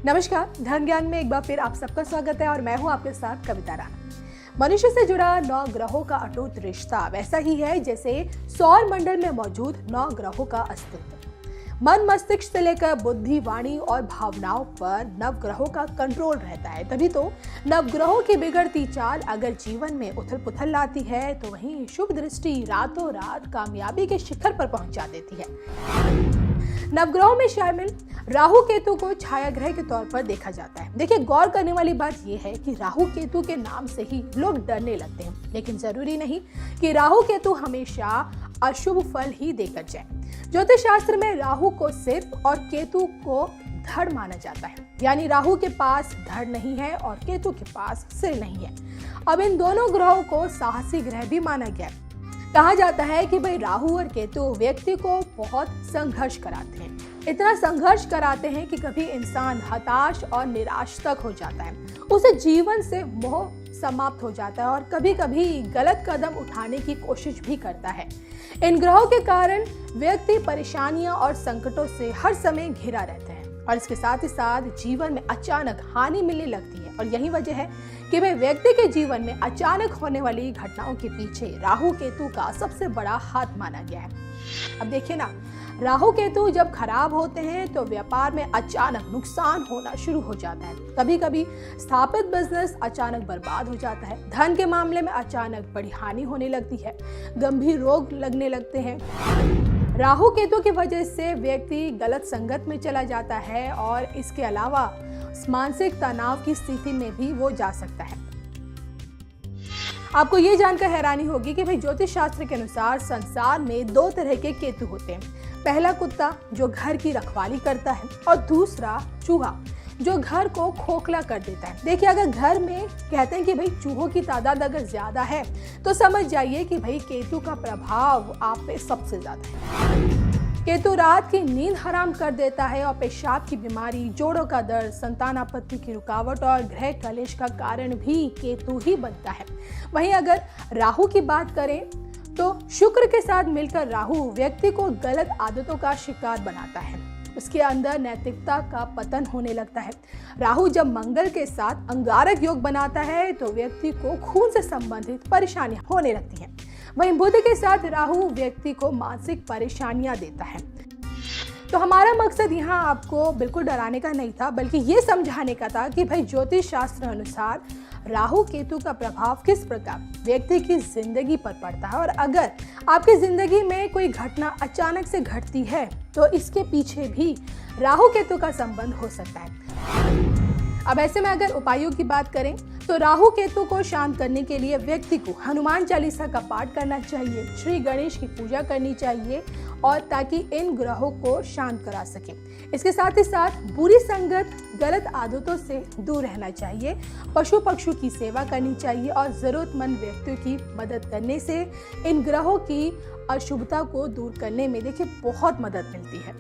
नमस्कार, धर्म ज्ञान में एक बार फिर आप सबका स्वागत है और मैं हूं आपके साथ कविता राणा। मनुष्य से जुड़ा 9 ग्रहों का अटूट रिश्ता वैसा ही है जैसे सौर मंडल में मौजूद 9 ग्रहों का अस्तित्व। मन मस्तिष्क से लेकर बुद्धि, वाणी और भावनाओं पर नवग्रहों का कंट्रोल रहता है। तभी तो नवग्रहों की बिगड़ती चाल अगर जीवन में उथल पुथल लाती है तो वहीं शुभ दृष्टि रातों रात कामयाबी के शिखर पर पहुंचा देती है। नवग्रहों में शामिल राहु केतु को छाया ग्रह के तौर पर देखा जाता है। देखिए, गौर करने वाली बात यह है कि राहु केतु के नाम से ही लोग डरने लगते हैं, लेकिन जरूरी नहीं कि राहु केतु हमेशा अशुभ फल ही देकर जाए। ज्योतिष शास्त्र में राहु को सिर और केतु को धड़ माना जाता है, यानी राहु के पास धड़ नहीं है और केतु के पास सिर नहीं है। अब इन दोनों ग्रहों को साहसी ग्रह भी माना गया है। कहा जाता है कि भाई राहु और केतु व्यक्ति को बहुत संघर्ष कराते हैं, इतना संघर्ष कराते हैं कि कभी इंसान हताश और निराश तक हो जाता है, उसे जीवन से मोह समाप्त हो जाता है और कभी कभी गलत कदम उठाने की कोशिश भी करता है। इन ग्रहों के कारण व्यक्ति परेशानियां और संकटों से हर समय घिरा रहता है और इसके साथ ही साथ जीवन में अचानक हानि मिलने लगती है। और यही वजह है कि वे व्यक्ति के जीवन में अचानक होने वाली घटनाओं के पीछे राहु केतु का सबसे बड़ा हाथ माना गया है। अब देखिए ना, राहु केतु जब खराब होते हैं तो व्यापार में अचानक नुकसान होना शुरू हो जाता है। कभी कभी स्थापित बिजनेस अचानक बर्बाद हो जाता है। धन के मामले में अचानक बड़ी हानि होने लगती है, गंभीर रोग लगने लगते हैं। राहु केतु की वजह से व्यक्ति गलत संगत में चला जाता है और इसके अलावा मानसिक तनाव की स्थिति में भी वो जा सकता है। आपको ये जानकर हैरानी होगी कि भाई ज्योतिष शास्त्र के अनुसार संसार में 2 तरह के केतु होते हैं। पहला कुत्ता जो घर की रखवाली करता है और दूसरा चूहा जो घर को खोखला कर देता है। देखिए, अगर घर में कहते हैं कि भाई चूहों की तादाद अगर ज्यादा है तो समझ जाइए कि भाई केतु का प्रभाव आप पे सबसे ज्यादा है। केतु रात की नींद हराम कर देता है और पेशाब की बीमारी, जोड़ों का दर्द, संतानापत्ति की रुकावट और ग्रह कलेश का कारण भी केतु ही बनता है। वहीं अगर राहु की बात करें तो शुक्र के साथ मिलकर राहु व्यक्ति को गलत आदतों का शिकार बनाता है, उसके अंदर नैतिकता का पतन होने लगता है। राहु जब मंगल के साथ अंगारक योग बनाता है तो व्यक्ति को खून से संबंधित परेशानियां होने लगती हैं। वहीं बुध के साथ राहु व्यक्ति को मानसिक परेशानियां देता है। तो हमारा मकसद यहाँ आपको बिल्कुल डराने का नहीं था, बल्कि ये समझाने का था कि भाई ज्योतिष शास्त्र अनुसार राहु केतु का प्रभाव किस प्रकार व्यक्ति की जिंदगी पर पड़ता है और अगर आपकी जिंदगी में कोई घटना अचानक से घटती है तो इसके पीछे भी राहु केतु का संबंध हो सकता है। अब ऐसे में अगर उपायों की बात करें तो राहु केतु को शांत करने के लिए व्यक्ति को हनुमान चालीसा का पाठ करना चाहिए, श्री गणेश की पूजा करनी चाहिए और ताकि इन ग्रहों को शांत करा सके। इसके साथ ही साथ बुरी संगत, गलत आदतों से दूर रहना चाहिए, पशु पक्षियों की सेवा करनी चाहिए और जरूरतमंद व्यक्तियों की मदद करने से इन ग्रहों की अशुभता को दूर करने में देखिए बहुत मदद मिलती है।